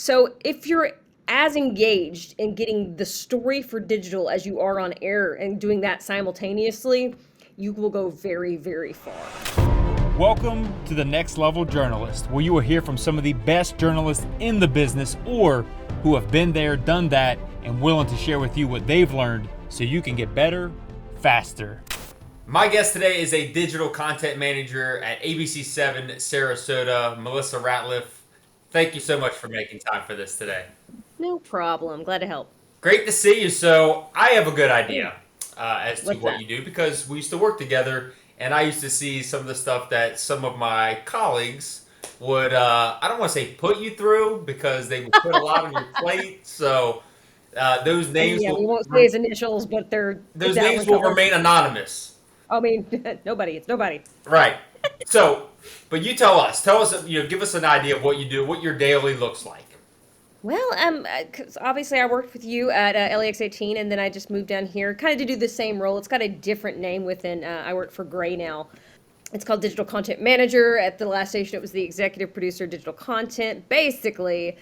So if you're as engaged in getting the story for digital as you are on air and doing that simultaneously, you will go very, very far. Welcome to the Next Level Journalist, where you will hear from some of the best journalists in the business or who have been there, done that, and willing to share with you what they've learned so you can get better, faster. My guest today is a digital content manager at ABC7 Sarasota, Melissa Ratliff. Thank you so much for making time for this today. No problem. Glad to help. Great to see you. So I have a good idea as to What's what that? you do because we used to work together, and I used to see some of the stuff that some of my colleagues would, I don't want to say put you through because they would put a lot on your plate. So those names Yeah, we will won't say his initials, but they're those names Alan will color. remain anonymous. I mean, nobody. It's nobody. Right. So, but you tell us, give us an idea of what you do, what your daily looks like. Well, 'cause obviously I worked with you at LAX18, and then I just moved down here, kind of to do the same role. It's got a different name within. I work for Gray now. It's called Digital Content Manager. At the last station, it was the executive producer of digital content. Basically,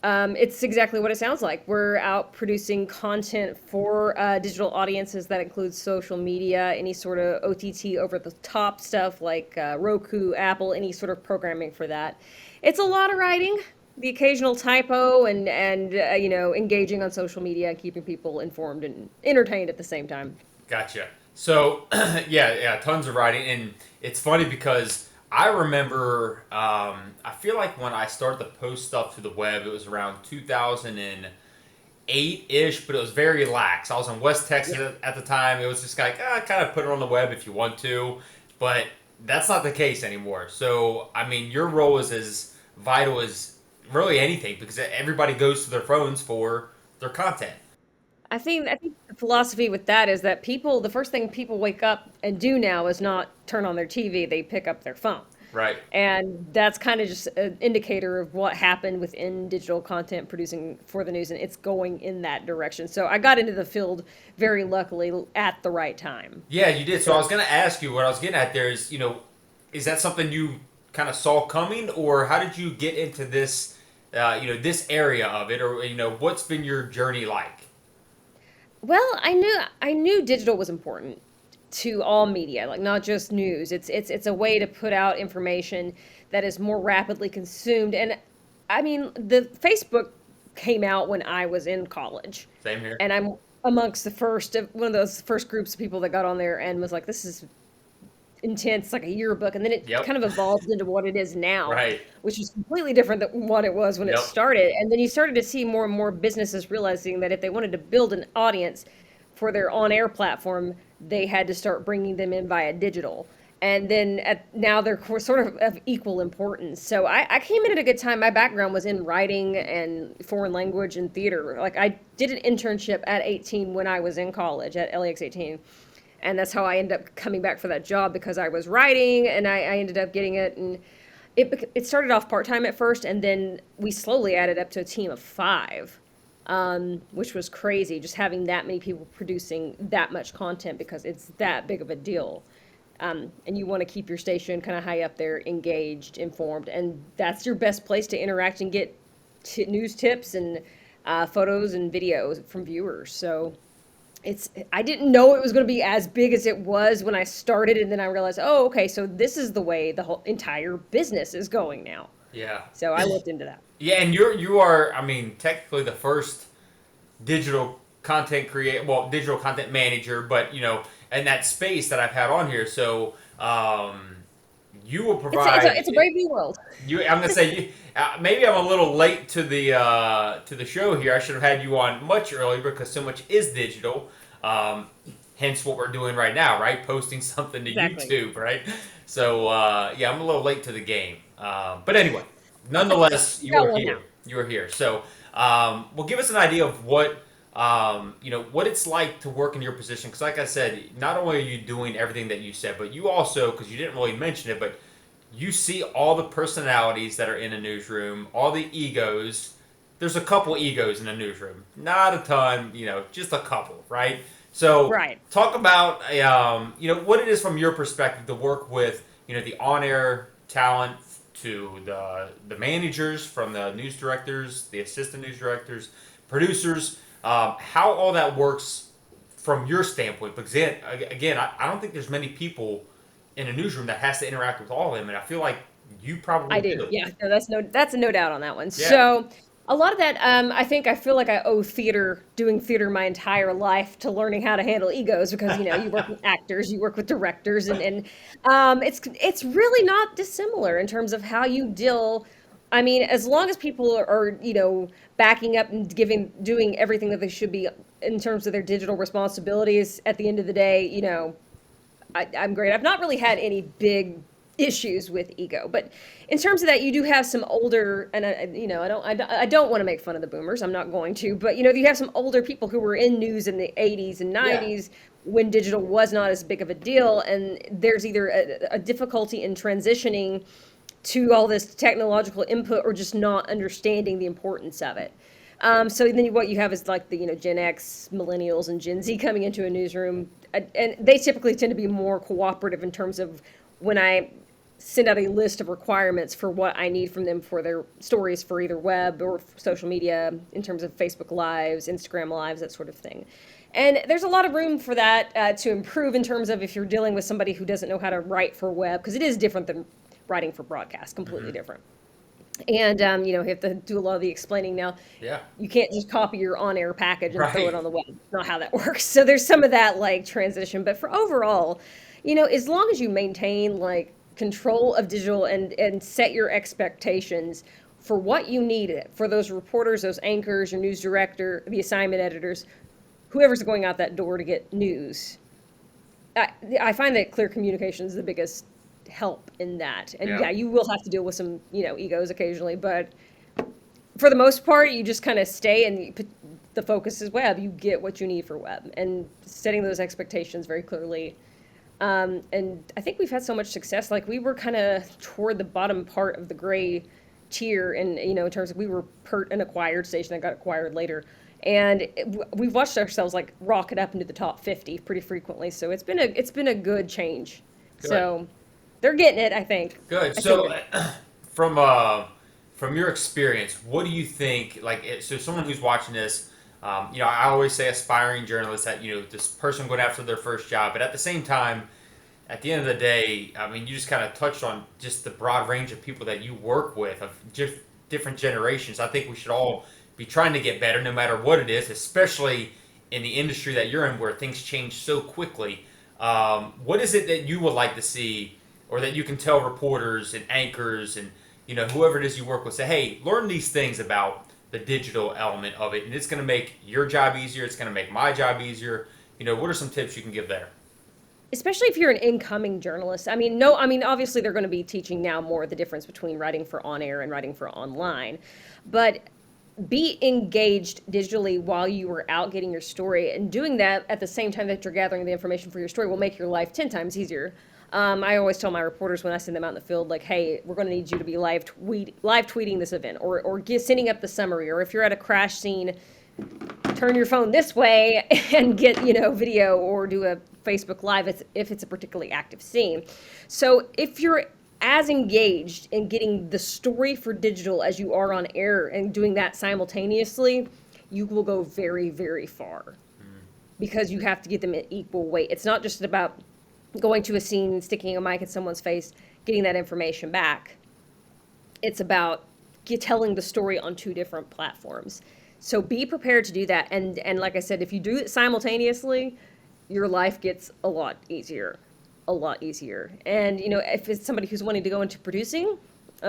it's exactly what it sounds like. We're out producing content for digital audiences that includes social media, any sort of OTT over the top stuff like Roku, Apple, any sort of programming for that. It's a lot of writing, the occasional typo, and engaging on social media and keeping people informed and entertained at the same time. Gotcha. So, yeah, tons of writing, and it's funny because I remember, I feel like when I started to post stuff to the web, it was around 2008-ish, but it was very lax. I was in West Texas Yeah. at the time. It was just like, kind of put it on the web if you want to, but that's not the case anymore. So, I mean, your role is as vital as really anything because everybody goes to their phones for their content. I think the philosophy with that is that the first thing people wake up and do now is not turn on their TV, they pick up their phone. Right. And that's kind of just an indicator of what happened within digital content producing for the news, and it's going in that direction. So I got into the field very luckily at the right time. Yeah, you did. So I was going to ask you, what I was getting at there is, is that something you kind of saw coming, or how did you get into this area of it, or what's been your journey like? Well, I knew digital was important to all media, like not just news. It's a way to put out information that is more rapidly consumed. And I mean, the Facebook came out when I was in college, Same here. and I'm amongst the first of one of those first groups of people that got on there and was like, this is intense, like a yearbook. And then it Yep. kind of evolved into what it is now, Right. which is completely different than what it was when it Yep. started. And then you started to see more and more businesses realizing that if they wanted to build an audience for their on-air platform, they had to start bringing them in via digital. And then now they're sort of equal importance. So I came in at a good time. My background was in writing and foreign language and theater. Like I did an internship at 18 when I was in college at LAX 18. And that's how I ended up coming back for that job because I was writing and I ended up getting it. And it started off part-time at first, and then we slowly added up to a team of 5, which was crazy, just having that many people producing that much content because it's that big of a deal. And you want to keep your station kind of high up there, engaged, informed, and that's your best place to interact and get news tips and photos and videos from viewers. So I didn't know it was going to be as big as it was when I started, and then I realized, oh, okay, so this is the way the whole entire business is going now. Yeah. So I looked into that. Yeah, and you are, I mean, technically the first digital content manager, but in that space that I've had on here. So you will provide. It's a brave new world. I'm gonna say maybe I'm a little late to the show here. I should have had you on much earlier because so much is digital. Hence what we're doing right now, right? Posting something to Exactly. YouTube, right? So yeah, I'm a little late to the game. But anyway, nonetheless, you Got are one here. now. You are here. So well, give us an idea of what it's like to work in your position. Because like I said, not only are you doing everything that you said, but you also, because you didn't really mention it, but you see all the personalities that are in a newsroom, all the egos. There's a couple egos in a newsroom, not a ton, just a couple, right? So Right. talk about, what it is from your perspective to work with, the on-air talent to the managers, from the news directors, the assistant news directors, producers, how all that works from your standpoint. Because again, I don't think there's many people in a newsroom that has to interact with all of them, and I feel like you I probably do. do. Yeah, no, that's a no doubt on that one. Yeah. So a lot of that, I feel like I owe doing theater my entire life to learning how to handle egos because you work with actors, you work with directors, and it's really not dissimilar in terms of how you deal. I mean, as long as people are backing up and doing everything that they should be in terms of their digital responsibilities. At the end of the day, I'm great. I've not really had any big issues with ego, but in terms of that, you do have some older, and I don't want to make fun of the boomers. I'm not going to, but you have some older people who were in news in the 80s and Yeah. 90s when digital was not as big of a deal, and there's either a difficulty in transitioning to all this technological input or just not understanding the importance of it. So then what you have is like the Gen X, millennials, and Gen Z coming into a newsroom, and they typically tend to be more cooperative in terms of when I send out a list of requirements for what I need from them for their stories for either web or social media in terms of Facebook Lives, Instagram Lives, that sort of thing. And there's a lot of room for that to improve in terms of if you're dealing with somebody who doesn't know how to write for web, because it is different than writing for broadcast, completely different. And you have to do a lot of the explaining now. Yeah. You can't just copy your on-air package and throw it Right. on the web. It's not how that works. So there's some of that like transition, but for overall, as long as you maintain like control of digital and set your expectations for what you need for those reporters, those anchors, your news director, the assignment editors, whoever's going out that door to get news. I find that clear communication is the biggest help in that. And Yeah. yeah, you will have to deal with some, egos occasionally, but for the most part, you just kind of stay and the focus is web. You get what you need for web and setting those expectations very clearly. And I think we've had so much success. Like we were kind of toward the bottom part of the gray tier, and in terms of we were an acquired station that got acquired later, and we've watched ourselves like rocket up into the top 50 pretty frequently. So it's been a good change. Good. So they're getting it, I think. Good. I feel So, good. from from your experience, what do you think? So someone who's watching this, I always say aspiring journalists that this person going after their first job, but at the same time, at the end of the day, I mean, you just kind of touched on just the broad range of people that you work with of just different generations. I think we should all be trying to get better, no matter what it is, especially in the industry that you're in, where things change so quickly. What is it that you would like to see, or that you can tell reporters and anchors and whoever it is you work with, say, hey, learn these things about the digital element of it, and it's going to make your job easier. It's going to make my job easier. What are some tips you can give there? Especially if you're an incoming journalist. I mean, no, I mean, obviously they're going to be teaching now more the difference between writing for on air and writing for online, but be engaged digitally while you are out getting your story, and doing that at the same time that you're gathering the information for your story will make your life 10 times easier. I always tell my reporters when I send them out in the field, like, hey, we're going to need you to be live tweeting this event, or sending up the summary, or if you're at a crash scene, turn your phone this way and get video, or do a Facebook Live if it's a particularly active scene. So if you're as engaged in getting the story for digital as you are on air and doing that simultaneously, you will go very, very far, because you have to get them at equal weight. It's not just about going to a scene, sticking a mic in someone's face, getting that information back. It's about telling the story on two different platforms. So be prepared to do that. And like I said, if you do it simultaneously, your life gets a lot easier, a lot easier. And if it's somebody who's wanting to go into producing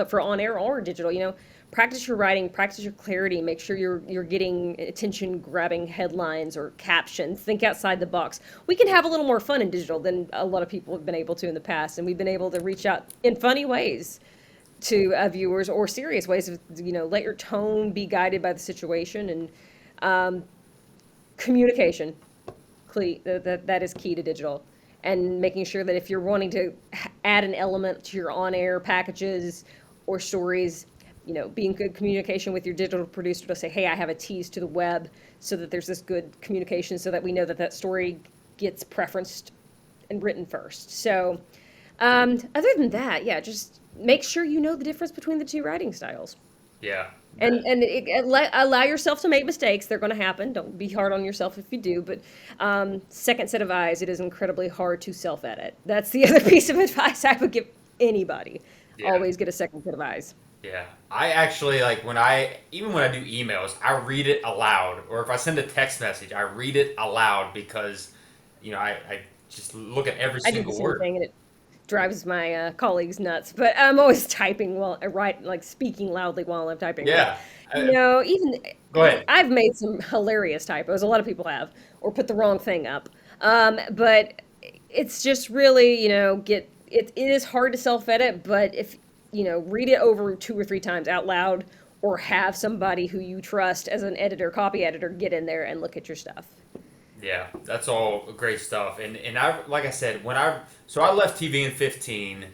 for on air or digital, practice your writing, practice your clarity, make sure you're getting attention grabbing headlines or captions. Think outside the box. We can have a little more fun in digital than a lot of people have been able to in the past, and we've been able to reach out in funny ways to viewers, or serious ways of, let your tone be guided by the situation. And communication, that is key to digital. And making sure that if you're wanting to add an element to your on-air packages or stories, be in good communication with your digital producer to say, hey, I have a tease to the web, so that there's this good communication so that we know that story gets preferenced and written first. So other than that, yeah, just make sure you know the difference between the two writing styles. Yeah. Allow yourself to make mistakes. They're going to happen. Don't be hard on yourself if you do. But second set of eyes, it is incredibly hard to self-edit. That's the other piece of advice I would give anybody. Yeah. Always get a second set of eyes. Yeah. I actually like even when I do emails, I read it aloud. Or if I send a text message, I read it aloud because, I just look at every I do the single same word. thing, and it drives my colleagues nuts. But I'm always typing while I write, like speaking loudly while I'm typing. But Yeah. Uh, even Go ahead. I've made some hilarious typos. A lot of people have, or put the wrong thing up. But it's just really, it is hard to self edit. But if read it over 2 or 3 times out loud, or have somebody who you trust as an editor, copy editor, get in there and look at your stuff. Yeah, that's all great stuff. And I like I said, I left TV in 15,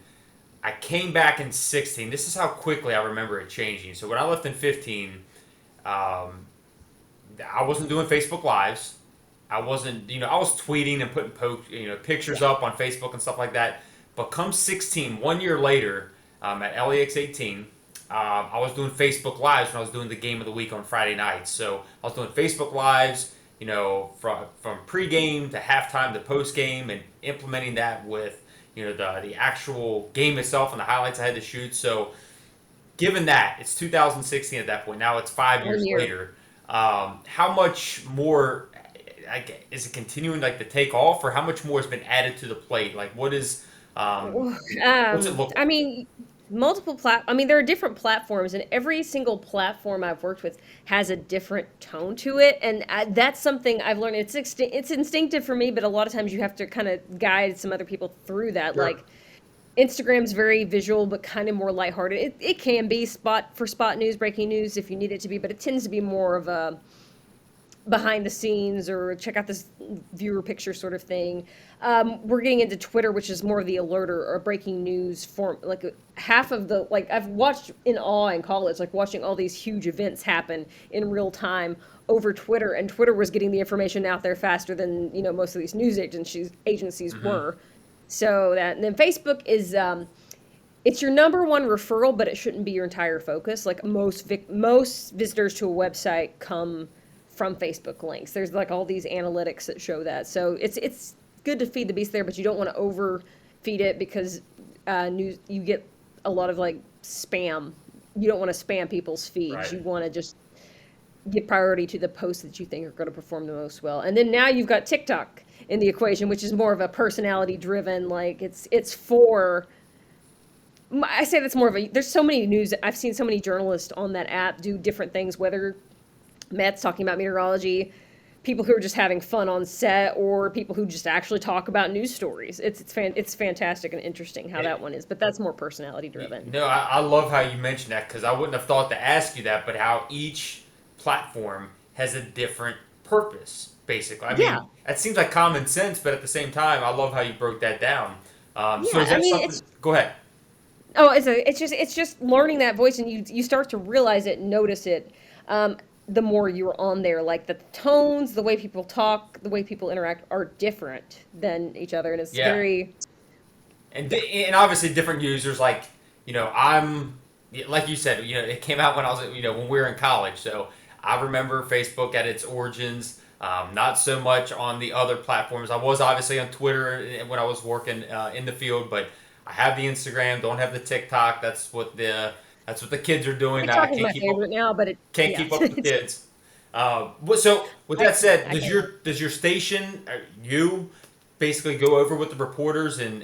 I came back in 16. This is how quickly I remember it changing. So when I left in 15, um, I wasn't doing Facebook Lives. I wasn't, I was tweeting and putting pictures Yeah. up on Facebook and stuff like that. But come 16, 1 year later, at LEX 18, I was doing Facebook Lives when I was doing the game of the week on Friday nights. So I was doing Facebook Lives, from pregame to halftime to postgame, and implementing that with, the actual game itself and the highlights I had to shoot. So given that it's 2016 at that point, now it's 5 years 1 year. later. How much more is it continuing like to take off, or how much more has been added to the plate? Like what's it look I like? mean, there are different platforms, and every single platform I've worked with has a different tone to it, and that's something I've learned. It's instinctive for me, but a lot of times you have to kind of guide some other people through that. Sure. Like Instagram's very visual, but kind of more lighthearted. It can be spot news, breaking news if you need it to be, but it tends to be more of a behind the scenes or check out this viewer picture sort of thing. We're getting into Twitter, which is more of the alerter or breaking news form. Like half of the, like I've watched in awe in college, like watching all these huge events happen in real time over Twitter, and Twitter was getting the information out there faster than most of these news agencies Hmm. were. So that, and then Facebook is it's your number one referral, but it shouldn't be your entire focus. Like most visitors to a website come from Facebook links. There's like all these analytics that show that. So it's good to feed the beast there, but you don't want to overfeed it because you get a lot of like spam. You don't want to spam people's feeds. Right. You want to just give priority to the posts that you think are going to perform the most well. And then now you've got TikTok in the equation, which is more of a personality driven. Like it's for. I say that's more of a. There's so many news. I've seen so many journalists on that app do different things, whether Matt's talking about meteorology, people who are just having fun on set, or people who just actually talk about news stories. It's fantastic and interesting how that one is, but that's more personality driven. No, I love how you mentioned that, because I wouldn't have thought to ask you that, but how each platform has a different purpose, basically. I mean, Yeah. that seems like common sense, but at the same time, I love how you broke that down. So Yeah, is I that mean something? Go ahead. it's just learning that voice, and you start to realize it, notice it. The more you're on there, like the tones, the way people talk, the way people interact are different than each other, and it's Yeah. very. And obviously different users, like, I'm like you said, it came out when I was, when we were in college. So I remember Facebook at its origins. Not so much on the other platforms. I was obviously on Twitter when I was working in the field, but I have the Instagram, don't have the TikTok. That's what the kids are doing now. I TikTok is can't my keep up favorite now, but can't yeah. keep up with the kids. So with I that said, I does can't. your station, you basically go over with the reporters and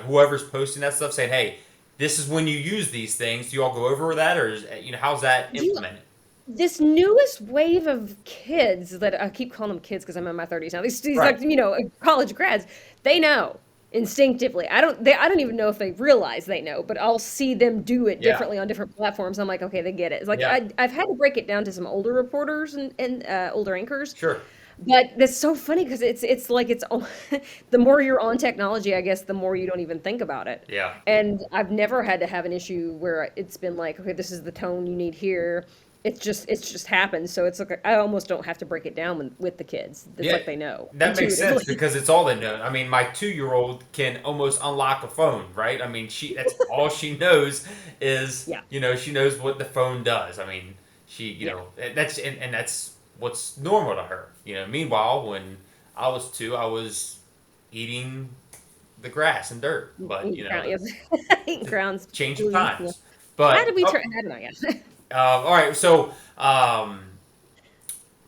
whoever's posting that stuff, saying, hey, this is when you use these things. Do you all go over that, or how's that Do you implemented? This newest wave of kids that I keep calling them kids because I'm in my 30s now. These Right. like college grads, they know instinctively. I don't even know if they realize they know, but I'll see them do it Yeah. differently on different platforms. I'm like, okay, they get it. It's like Yeah. I've had to break it down to some older reporters and older anchors, Sure. but that's so funny because it's like the more you're on technology, I guess, the more you don't even think about it. Yeah. And I've never had to have an issue where it's been like, okay, this is the tone you need here. it's just happened. So it's like I almost don't have to break it down with the kids. It's Yeah, like they know that makes sense intuitively. because it's all they know. I mean, my 2-year-old can almost unlock a phone, right? I mean, that's all she knows is, Yeah, she knows what the phone does. I mean, yeah. and that's what's normal to her. Meanwhile, when I was 2, I was eating the grass and dirt, but Eating crown, yes. Eating the crowns, change of leaves. Yeah. times. How But did we turn? I don't know. Yeah. all right, so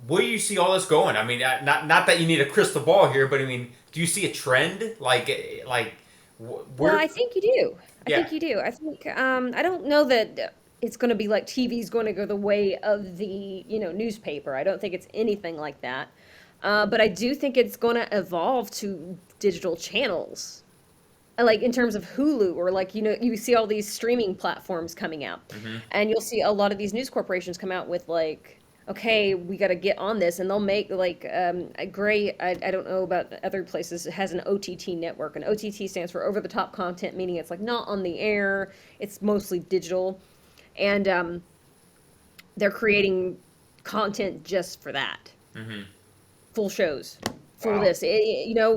where do you see all this going? I mean, not that you need a crystal ball here, but I mean, do you see a trend like Well, where? I think you do. I Yeah. think you do. I think I don't know that it's going to be like TV's going to go the way of the newspaper. I don't think it's anything like that. But I do think it's going to evolve to digital channels. Like in terms of Hulu or like you see all these streaming platforms coming out, Hmm. and you'll see a lot of these news corporations come out with like, okay, we got to get on this, and they'll make like a great. I don't know about other places. It has an OTT network, and OTT stands for over the top content, meaning it's like not on the air. It's mostly digital, and they're creating content just for that. Hmm. Full shows, full Wow. this,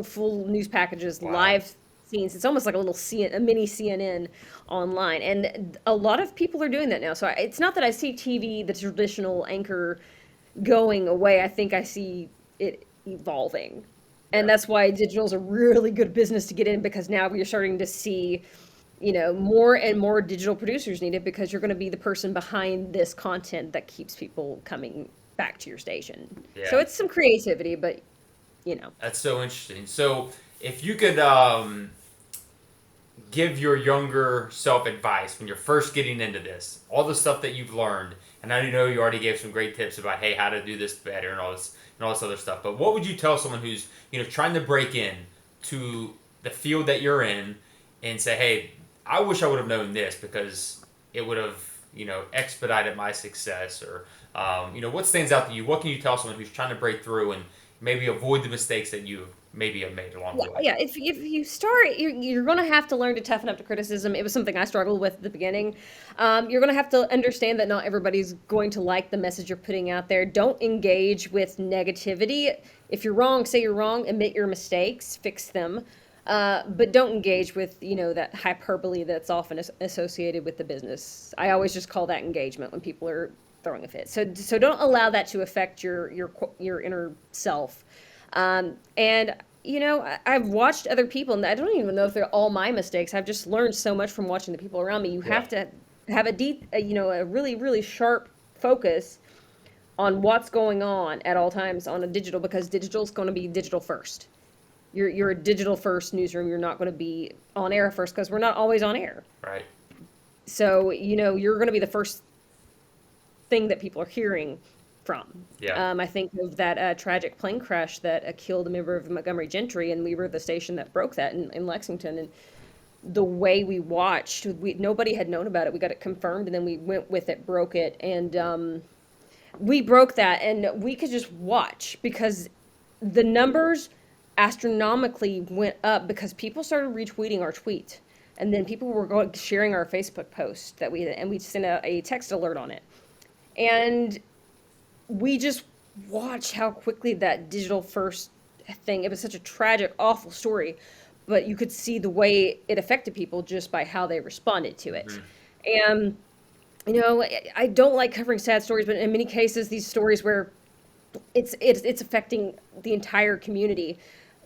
full news packages, Wow. live scenes. It's almost like a mini CNN online, and a lot of people are doing that now. So it's not that I see TV, the traditional anchor, going away. I think I see it evolving, Yeah. and that's why digital is a really good business to get in because now you're starting to see. More and more digital producers needed because you're going to be the person behind this content that keeps people coming back to your station. So Yeah. it's some creativity, but That's so interesting. So if you could give your younger self advice when you're first getting into this, all the stuff that you've learned, and I know you already gave some great tips about hey how to do this better and all this other stuff. But what would you tell someone who's trying to break in to the field that you're in and say, hey, I wish I would have known this because it would have expedited my success or what stands out to you? What can you tell someone who's trying to break through and maybe avoid the mistakes that you maybe have made along yeah, the way? yeah. If you start, you're going to have to learn to toughen up to criticism. It was something I struggled with at the beginning. You're going to have to understand that not everybody's going to like the message you're putting out there. Don't engage with negativity. If you're wrong, say you're wrong. Admit your mistakes. Fix them. But don't engage with that hyperbole that's often associated with the business. I always just call that engagement when people are throwing a fit. So don't allow that to affect your inner self. And I've watched other people, and I don't even know if they're all my mistakes. I've just learned so much from watching the people around me. You Yeah. have to have a really, really sharp focus on what's going on at all times on a digital because digital is going to be digital first. You're a digital first newsroom. You're not going to be on air first because we're not always on air. Right. So you're going to be the first thing that people are hearing from. Yeah. I think of that tragic plane crash that killed a member of Montgomery Gentry, and we were the station that broke that in Lexington. And the way we watched, nobody had known about it. We got it confirmed, and then we went with it, broke it, and we broke that, and we could just watch because the numbers astronomically went up because people started retweeting our tweet. And then people were sharing our Facebook post and we sent a text alert on it. And we just watched how quickly that digital first thing, it was such a tragic, awful story, but you could see the way it affected people just by how they responded to it. Hmm. And, I don't like covering sad stories, but in many cases, these stories where it's affecting the entire community,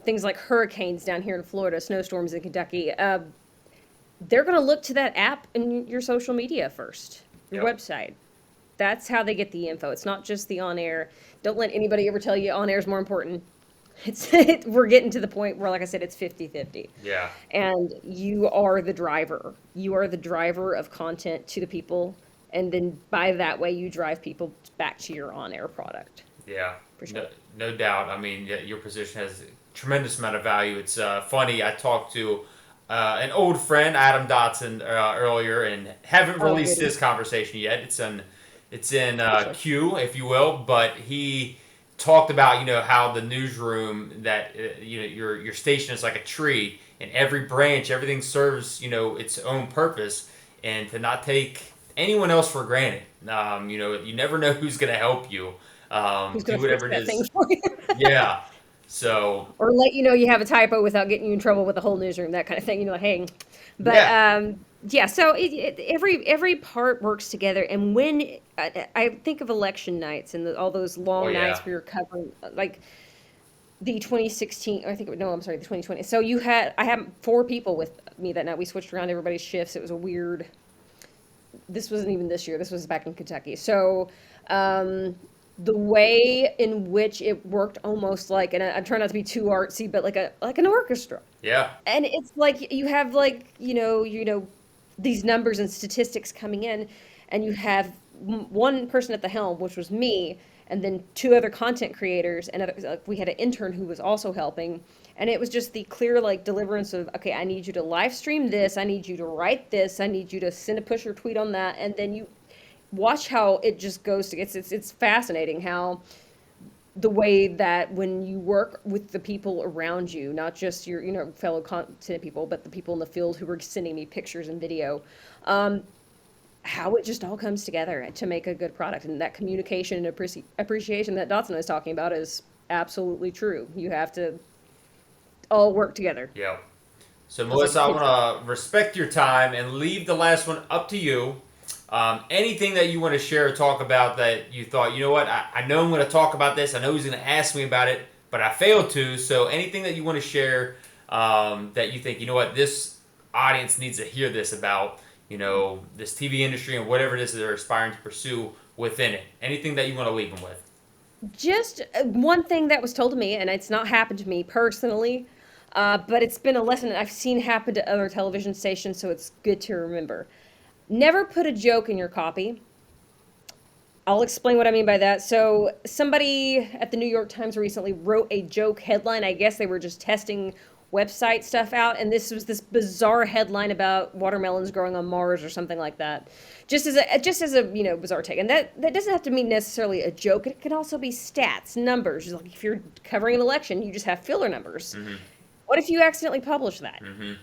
things like hurricanes down here in Florida, snowstorms in Kentucky, they're going to look to that app and your social media first, your Yep. website. That's how they get the info. It's not just the on air. Don't let anybody ever tell you on air is more important. We're getting to the point where, like I said, it's 50-50. Yeah. And you are the driver. You are the driver of content to the people. And then by that way, you drive people back to your on air product. Yeah, For sure. no doubt. I mean, yeah, your position has a tremendous amount of value. It's funny. I talked to an old friend, Adam Dotson, earlier, and haven't Oh, released goody. this conversation yet. It's in Gotcha. queue, if you will. But he talked about how the newsroom that your station is like a tree, and every branch, everything serves its own purpose, and to not take anyone else for granted. You never know who's going to help you. Who's Do going to fix whatever it that thing is. for you? Yeah. So, Or let you know you have a typo without getting you in trouble with the whole newsroom, that kind of thing. Like, hey, but yeah. yeah. So every part works together, and when I think of election nights and all those Oh, long nights yeah. where you're covering, like the 2016, I think, no, I'm sorry, the 2020. So I had 4 people with me that night. We switched around everybody's shifts. It was a weird. This wasn't even this year. This was back in Kentucky. So, the way in which it worked almost like, and I'm trying not to be too artsy, but like an orchestra. Yeah. And it's like you have like, these numbers and statistics coming in, and you have one person at the helm, which was me, and then 2 other content creators, and we had an intern who was also helping. And it was just the clear like deliverance of, okay, I need you to live stream this, I need you to write this, I need you to send a push or tweet on that, and then you watch how it just goes to it's fascinating how the way that when you work with the people around you, not just your fellow content people, but the people in the field who were sending me pictures and video, how it just all comes together to make a good product. And that communication and appreciation that Dotson is talking about is absolutely true. You have to all work together. Yeah. So, It's like Melissa, I kids. want to respect your time and leave the last one up to you. Anything that you want to share or talk about that you thought, you know what, I know I'm going to talk about this. I know he's going to ask me about it, but I failed to. So anything that you want to share that you think, you know what, this audience needs to hear this about, this TV industry and whatever it is that they're aspiring to pursue within it. Anything that you want to leave them with. Just one thing that was told to me, and it's not happened to me personally, but it's been a lesson that I've seen happen to other television stations, so it's good to remember. Never put a joke in your copy. I'll explain what I mean by that. So, somebody at the New York Times recently wrote a joke headline. I guess they were just testing website stuff out, and this was this bizarre headline about watermelons growing on Mars or something like that. Just as a bizarre take. And that doesn't have to mean necessarily a joke. It can also be stats, numbers. Like if you're covering an election, you just have filler numbers. Mm-hmm. What if you accidentally publish that? Mm-hmm.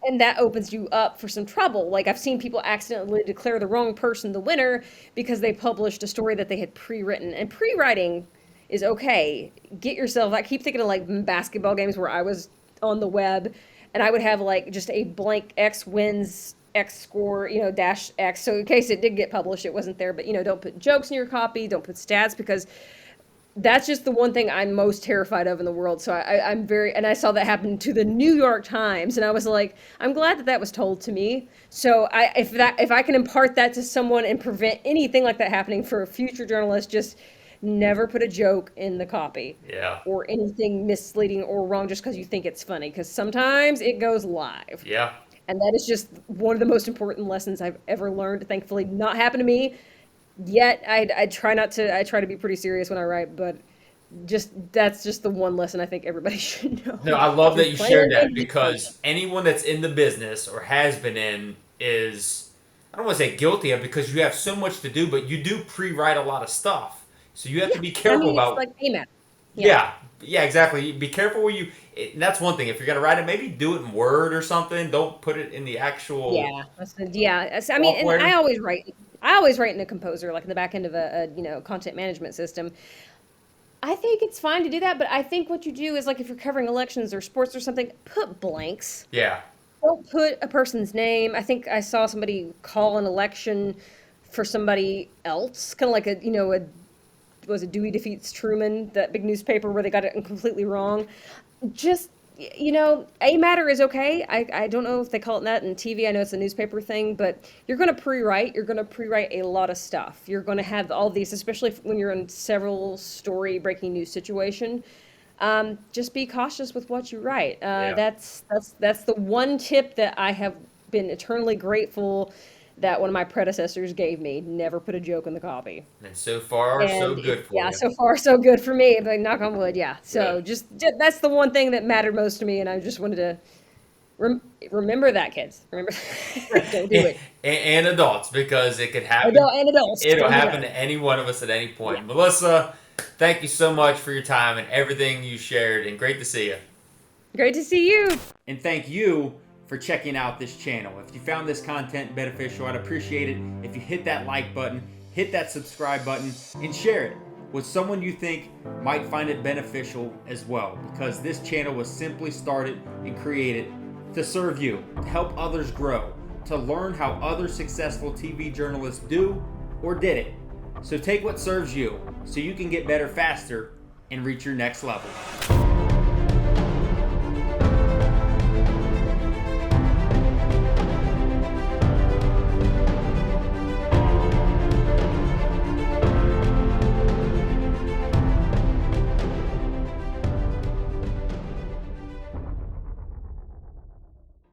And that opens you up for some trouble. Like I've seen people accidentally declare the wrong person the winner because they published a story that they had pre-written. And pre-writing is okay. Get yourself. I keep thinking of like basketball games where I was on the web, and I would have like just a blank X wins X score, dash X. So in case it did get published, it wasn't there. But don't put jokes in your copy. Don't put stats because that's just the one thing I'm most terrified of in the world. So I'm and I saw that happen to the New York Times, and I was like, I'm glad that was told to me. So if I can impart that to someone and prevent anything like that happening for a future journalist, just never put a joke in the copy. Yeah. Or anything misleading or wrong just because you think it's funny, because sometimes it goes live. Yeah. And that is just one of the most important lessons I've ever learned. Thankfully, not happened to me. Yet I try not to. I try to be pretty serious when I write, but that's just the one lesson I think everybody should know. No, I love that you shared that Plan- because anyone that's in the business or has been in is, I don't want to say guilty of, because you have so much to do, but you do pre-write a lot of stuff. So you have to be I careful mean, it's about. like AMAT. Yeah, exactly. Be careful where that's one thing. If you're gonna write it, maybe do it in Word or something. Don't put it in the actual Yeah, yeah. I mean, and software. I always write. I always write in a composer, like in the back end of a content management system. I think it's fine to do that, but I think what you do is like if you're covering elections or sports or something, put blanks. Yeah, Don't put a person's name. I think I saw somebody call an election for somebody else, kind of like was it Dewey Defeats Truman, that big newspaper where they got it completely wrong. Just, a matter is okay. I don't know if they call it that in TV. I know it's a newspaper thing, but you're going to pre-write. You're going to pre-write a lot of stuff. You're going to have all these, especially when you're in several story breaking news situation. Just be cautious with what you write. yeah. That's the one tip that I have been eternally grateful that one of my predecessors gave me. Never put a joke in the copy. And so far, so good for Yeah, you. so far so good for me. But knock on wood, yeah. So Good. just that's the one thing that mattered most to me, and I just wanted to remember that, kids. Remember, don't do it. And adults, because it could happen. Adults. It'll Don't do happen that. to any one of us at any point. Yeah. Melissa, thank you so much for your time and everything you shared, and great to see you. Great to see you. And thank you for checking out this channel. If you found this content beneficial, I'd appreciate it if you hit that like button, hit that subscribe button, and share it with someone you think might find it beneficial as well, because this channel was simply started and created to serve you, to help others grow, to learn how other successful TV journalists do or did it. So take what serves you so you can get better faster and reach your next level.